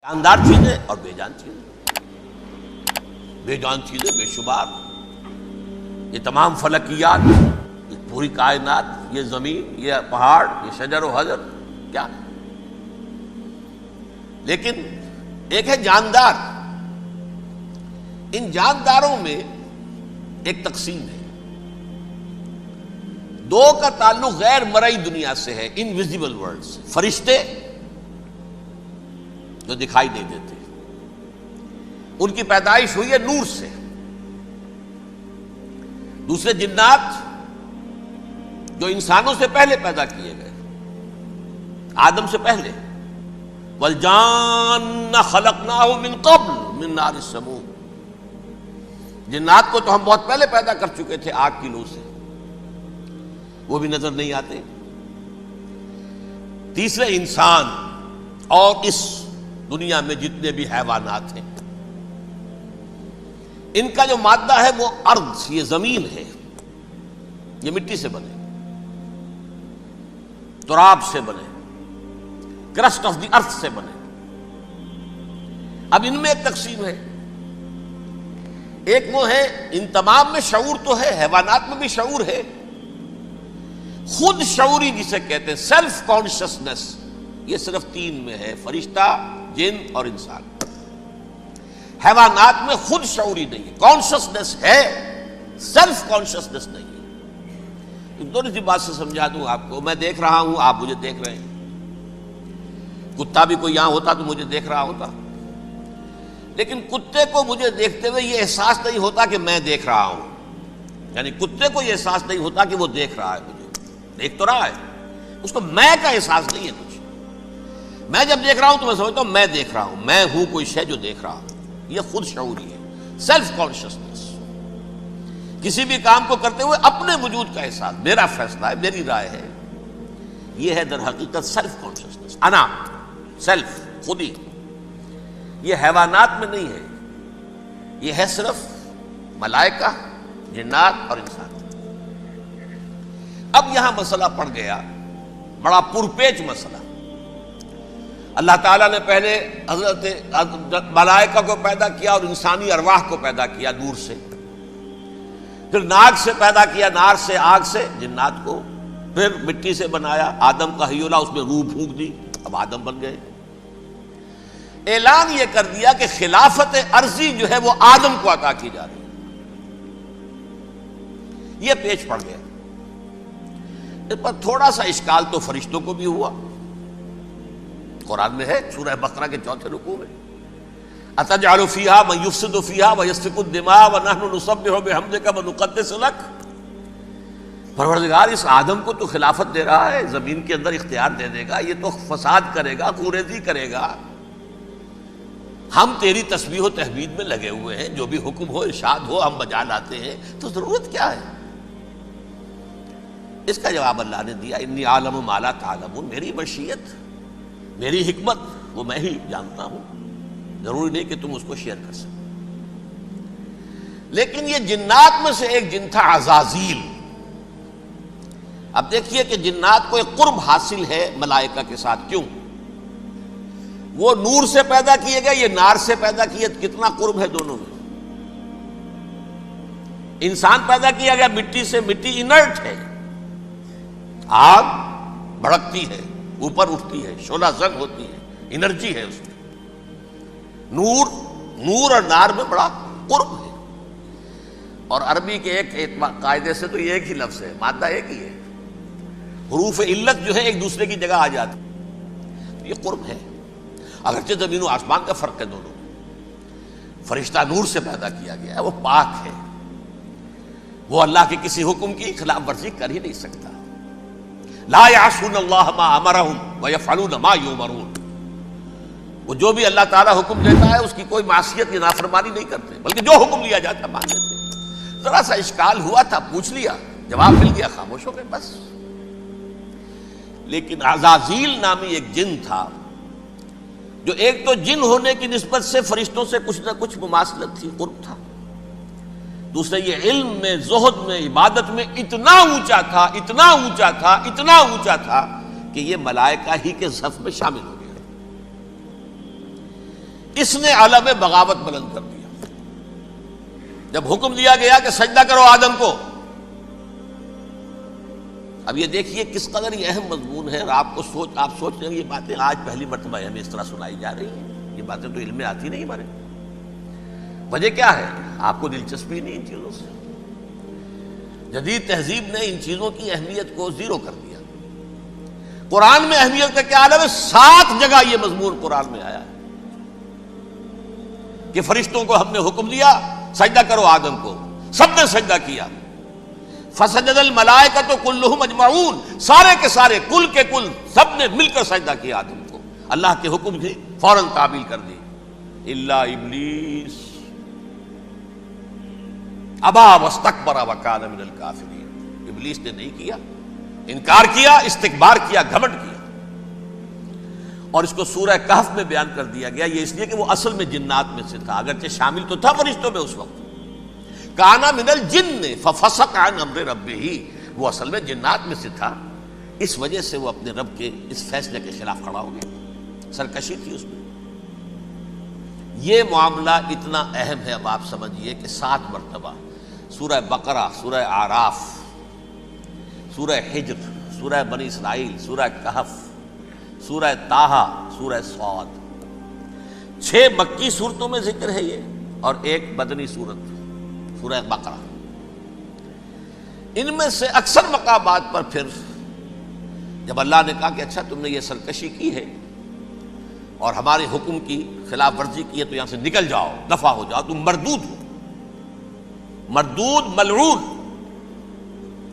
جاندار چیزیں اور بے جان چیزیں، بے جان چیزیں بے شمار، یہ تمام فلکیات، یہ پوری کائنات، یہ زمین، یہ پہاڑ، یہ شجر و حجر، کیا ہے؟ لیکن ایک ہے جاندار۔ ان جانداروں میں ایک تقسیم ہے، دو کا تعلق غیر مرئی دنیا سے ہے، انویزیبل ورلڈ سے، فرشتے جو دکھائی نہیں دیتے، ان کی پیدائش ہوئی ہے نور سے۔ دوسرے جنات جو انسانوں سے پہلے پیدا کیے گئے، آدم سے پہلے، وَالْجَانَّ خَلَقْنَاهُ مِن قَبْلُ مِن نَارِ السَّمُومِ، جنات کو تو ہم بہت پہلے پیدا کر چکے تھے آگ کی لو سے، وہ بھی نظر نہیں آتے۔ تیسرے انسان اور اس دنیا میں جتنے بھی حیوانات ہیں، ان کا جو مادہ ہے وہ ارض، یہ زمین ہے، یہ مٹی سے بنے، تراب سے بنے، کرسٹ آف دی ارتھ سے بنے۔ اب ان میں ایک تقسیم ہے، ایک وہ ہے، ان تمام میں شعور تو ہے، حیوانات میں بھی شعور ہے، خود شعوری جسے کہتے ہیں سیلف کانشسنس، یہ صرف تین میں ہے، فرشتہ، جن اور انسان۔ حیوانات میں خود شعوری نہیں ہے، کانشسنس ہے، سیلف کانشسنس نہیں ہے۔ تھوڑی سی بات سے سمجھا دوں آپ کو، میں دیکھ رہا ہوں، آپ مجھے دیکھ رہے ہیں، کتا بھی کوئی یہاں ہوتا تو مجھے دیکھ رہا ہوتا، لیکن کتے کو مجھے دیکھتے ہوئے یہ احساس نہیں ہوتا کہ میں دیکھ رہا ہوں، یعنی کتے کو یہ احساس نہیں ہوتا کہ وہ دیکھ رہا ہے، مجھے دیکھ تو رہا ہے، اس کو میں کا احساس نہیں ہے کچھ۔ میں جب دیکھ رہا ہوں تو میں سمجھتا ہوں میں دیکھ رہا ہوں، میں ہوں کوئی شے جو دیکھ رہا ہوں، یہ خود شعوری ہے، سیلف کانشسنس۔ کسی بھی کام کو کرتے ہوئے اپنے وجود کا احساس، میرا فیصلہ ہے، میری رائے ہے، یہ ہے در حقیقت سیلف کانشسنس، انا، سیلف، خودی۔ یہ حیوانات میں نہیں ہے، یہ ہے صرف ملائکہ، جنات اور انسان۔ اب یہاں مسئلہ پڑ گیا، بڑا پرپیچ مسئلہ۔ اللہ تعالیٰ نے پہلے حضرت ملائکہ کو پیدا کیا اور انسانی ارواح کو پیدا کیا نور سے، پھر ناک سے پیدا کیا، نار سے، آگ سے جنات کو، پھر مٹی سے بنایا، آدم کا حی اللہ، اس میں روح پھونک دی، اب آدم بن گئے۔ اعلان یہ کر دیا کہ خلافت ارضی جو ہے وہ آدم کو عطا کی جا رہی ہے۔ یہ پیچ پڑ گیا، اس پر تھوڑا سا اشکال تو فرشتوں کو بھی ہوا، قرآن میں ہے سورہ بقرہ کے 4 رکوع میں، أَتَجْعَلُ فِيهَا مَن يُفْسِدُ فِيهَا وَيَسْفِكُ الدِّمَاءَ وَنَحْنُ نُسَبِّحُ بِحَمْدِكَ وَنُقَدِّسُ لَكَ۔ پروردگار اس آدم کو تو خلافت دے رہا ہے، زمین کے اندر اختیار دے دے گا، یہ تو فساد کرے گا، کوریزی کرے گا، ہم تیری تسبیح و تحمید میں لگے ہوئے ہیں، جو بھی حکم ہو، ارشاد ہو، ہم بجا لاتے ہیں، تو ضرورت کیا ہے؟ اس کا جواب اللہ نے دیا، انی عالم ما لا تعلمون، میری مشیت، میری حکمت وہ میں ہی جانتا ہوں، ضروری نہیں کہ تم اس کو شیئر کر سکو۔ لیکن یہ جنات میں سے ایک جن تھا عزازیل۔ اب دیکھیے کہ جنات کو ایک قرب حاصل ہے ملائکہ کے ساتھ، کیوں؟ وہ نور سے پیدا کیے گئے، یہ نار سے پیدا کیے، کتنا قرب ہے دونوں میں۔ انسان پیدا کیا گیا مٹی سے، مٹی انرٹ ہے، آگ بھڑکتی ہے، اوپر اٹھتی ہے، شعلہ زن ہوتی ہے، انرجی ہے اس میں۔ نور اور نار میں بڑا قرب ہے، اور عربی کے ایک قاعدے سے تو یہ ایک ہی لفظ ہے، مادہ ایک ہی ہے، حروف علت جو ہے ایک دوسرے کی جگہ آ جاتی، یہ قرب ہے۔ اگرچہ زمین و آسمان کا فرق ہے دونوں، فرشتہ نور سے پیدا کیا گیا ہے، وہ پاک ہے، وہ اللہ کے کسی حکم کی خلاف ورزی کر ہی نہیں سکتا۔ لا یعصون اللہ ما امرہم ویفعلون ما یؤمرون، وہ جو بھی اللہ تعالیٰ حکم دیتا ہے اس کی کوئی معصیت یا نافرمانی نہیں کرتے، بلکہ جو حکم لیا جاتا ہے مان لیتے۔ ذرا سا اشکال ہوا تھا، پوچھ لیا، جواب مل گیا، خاموش ہو گئے بس۔ لیکن عزازیل نامی ایک جن تھا، جو ایک تو جن ہونے کی نسبت سے فرشتوں سے کچھ نہ کچھ مماثلت تھی، قرب تھا، دوسرے یہ علم میں، زہد میں، عبادت میں اتنا اونچا تھا، اتنا اونچا تھا، اتنا اونچا تھا کہ یہ ملائکہ ہی کے صف میں شامل ہو گیا۔ اس نے علم بغاوت بلند کر دیا۔ جب حکم دیا گیا کہ سجدہ کرو آدم کو، اب یہ دیکھیے کس قدر یہ اہم مضمون ہے، اور آپ سوچ رہے ہیں یہ باتیں آج پہلی مرتبہ ہمیں اس طرح سنائی جا رہی ہیں، یہ باتیں تو علم میں آتی نہیں ہمارے۔ وجہ کیا ہے؟ آپ کو دلچسپی نہیں ان چیزوں سے۔ جدید تہذیب نے ان چیزوں کی اہمیت کو زیرو کر دیا۔ قرآن میں اہمیت کا کیا عالم ہے؟ 7 جگہ یہ مضمون قرآن میں آیا ہے کہ فرشتوں کو ہم نے حکم دیا سجدہ کرو آدم کو، سب نے سجدہ کیا۔ فسجد الملائکۃ کلھم اجمعون، سارے کے سارے، کل کے کل، سب نے مل کر سجدہ کیا آدم کو، اللہ کے حکم کی فوراً تعمیل کر دی۔ الا ابلیس ابا واستکبر وکان من الکافرین، ابلیس نے نہیں کیا، انکار کیا، استکبار کیا، گھمنڈ کیا۔ اور اس کو سورہ کہف میں بیان کر دیا گیا، یہ اس لیے کہ وہ اصل میں جنات میں سے تھا، اگرچہ شامل تو تھا فرشتوں میں اس وقت۔ کانا من الجن ففسق عن امر ربہ، وہ اصل میں جنات میں سے تھا، اس وجہ سے وہ اپنے رب کے اس فیصلے کے خلاف کھڑا ہو گیا، سرکشی تھی اس میں۔ یہ معاملہ اتنا اہم ہے، اب آپ سمجھیے کہ 7 مرتبہ سورہ بقرہ، سورہ اعراف، سورہ حجر، سورہ بنی اسرائیل، سورہ کہف، سورہ طٰہٰ، سورہ صاد، 6 مکی صورتوں میں ذکر ہے یہ، اور 1 مدنی صورت سورہ بقرہ۔ ان میں سے اکثر مقامات پر پھر جب اللہ نے کہا کہ اچھا تم نے یہ سرکشی کی ہے اور ہمارے حکم کی خلاف ورزی کی ہے تو یہاں سے نکل جاؤ، دفع ہو جاؤ، تم مردود ہو، مردود ملعون،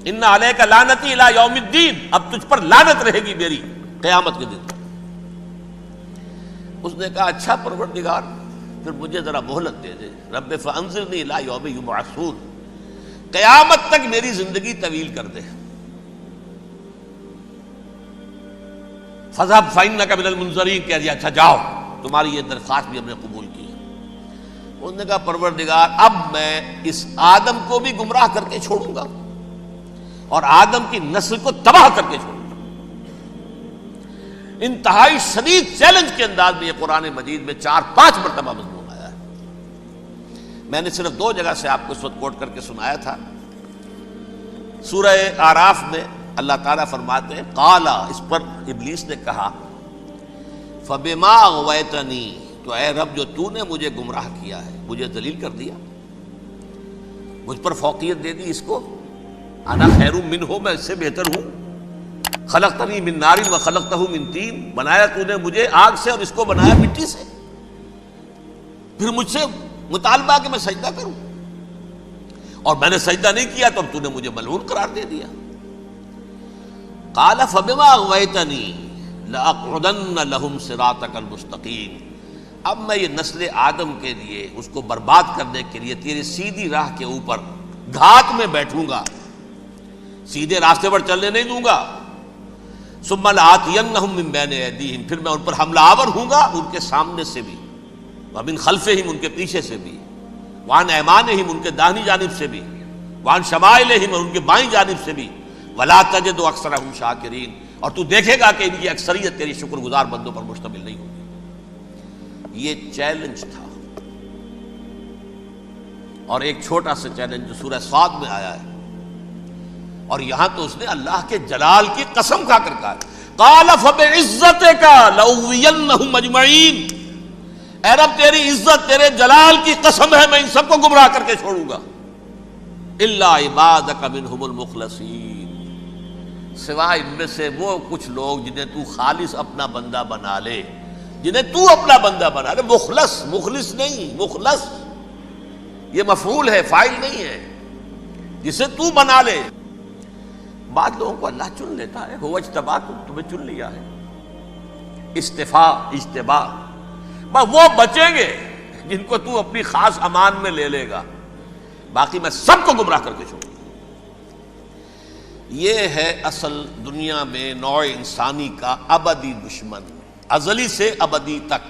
ان علیک لعنتی الی یوم الدین، اب تجھ پر لعنت رہے گی میری قیامت کے دن۔ اس نے کہا اچھا پروردگار پھر مجھے ذرا مہلت دے دے، رب فانظرنی الی یوم یبعثون، قیامت تک میری زندگی طویل کر دے۔ فاذهب فانک من المنظرین، کہہ دیا اچھا جاؤ، تمہاری یہ درخواست بھی ہم نے قبول کی۔ انہوں نے کہا پروردگار اب میں اس آدم کو بھی گمراہ کر کے چھوڑوں گا اور آدم کی نسل کو تباہ کر کے چھوڑوں گا۔ انتہائی شدید چیلنج کے انداز میں یہ قرآن مجید میں 4-5 مرتبہ مضمون آیا ہے۔ میں نے صرف 2 جگہ سے آپ کو اس وقت کوٹ کر کے سنایا تھا۔ سورہ اعراف میں اللہ تعالیٰ فرماتے ہیں قالا، اس پر ابلیس نے کہا فبما اغویتنی، تو اے رب جو تو نے مجھے گمراہ کیا ہے، مجھے ذلیل کر دیا، مجھ پر فوقیت دے دی، اس کو انا خیر منہ، میں اس سے بہتر ہوں، خلقتنی من نار وخلقتہ من طین، بنایا تو نے مجھے آگ سے اور اس کو بنایا مٹی سے، پھر مجھ سے مطالبہ کہ میں سجدہ کروں، اور میں نے سجدہ نہیں کیا تو اب تو نے مجھے ملعون قرار دے دیا۔ قال فبما اغویتنی لأقعدن لهم صراطک المستقیم، اب میں یہ نسل آدم کے لیے، اس کو برباد کرنے کے لیے تیری سیدھی راہ کے اوپر گھات میں بیٹھوں گا، سیدھے راستے پر چلنے نہیں دوں گا۔ ثم لآتینہم من بین ایدیہم، پھر میں ان پر حملہ آور ہوں گا، ان کے سامنے سے بھی، ومن خلفہم، ان کے پیچھے سے بھی، وعن ایمانہم، ان کے داہنی جانب سے بھی، وعن شمائلہم، اور ان کے بائیں جانب سے بھی، ولا تجد اکثرہم شاکرین، اور تو دیکھے گا کہ ان کی اکثریت تیری شکر گزار بندوں پر مشتمل نہیں ہوگی۔ یہ چیلنج تھا۔ اور ایک چھوٹا سا چیلنج جو سورہ صاد میں آیا ہے، اور یہاں تو اس نے اللہ کے جلال کی قسم کھا کر کہا قال فبعزتک لأغوینہم اجمعین، اے رب تیری عزت، تیرے جلال کی قسم ہے میں ان سب کو گمراہ کر کے چھوڑوں گا، الا عبادک منہم المخلصین، سوائے ان میں سے وہ کچھ لوگ جنہیں تو خالص اپنا بندہ بنا لے، جنہیں تو اپنا بندہ بنا لے۔ مخلص، مخلص نہیں، مخلص یہ مفعول ہے، فاعل نہیں ہے، جسے تو بنا لے۔ بعض لوگوں کو اللہ چن لیتا ہے، هو اجتباکم، تمہیں چن لیا ہے، استفاء، اجتباء، بس وہ بچیں گے جن کو تو اپنی خاص امان میں لے لے گا، باقی میں سب کو گمراہ کر کے چھوڑوں گا۔ یہ ہے اصل دنیا میں نوع انسانی کا ابدی دشمن، ازلی سے ابدی تک۔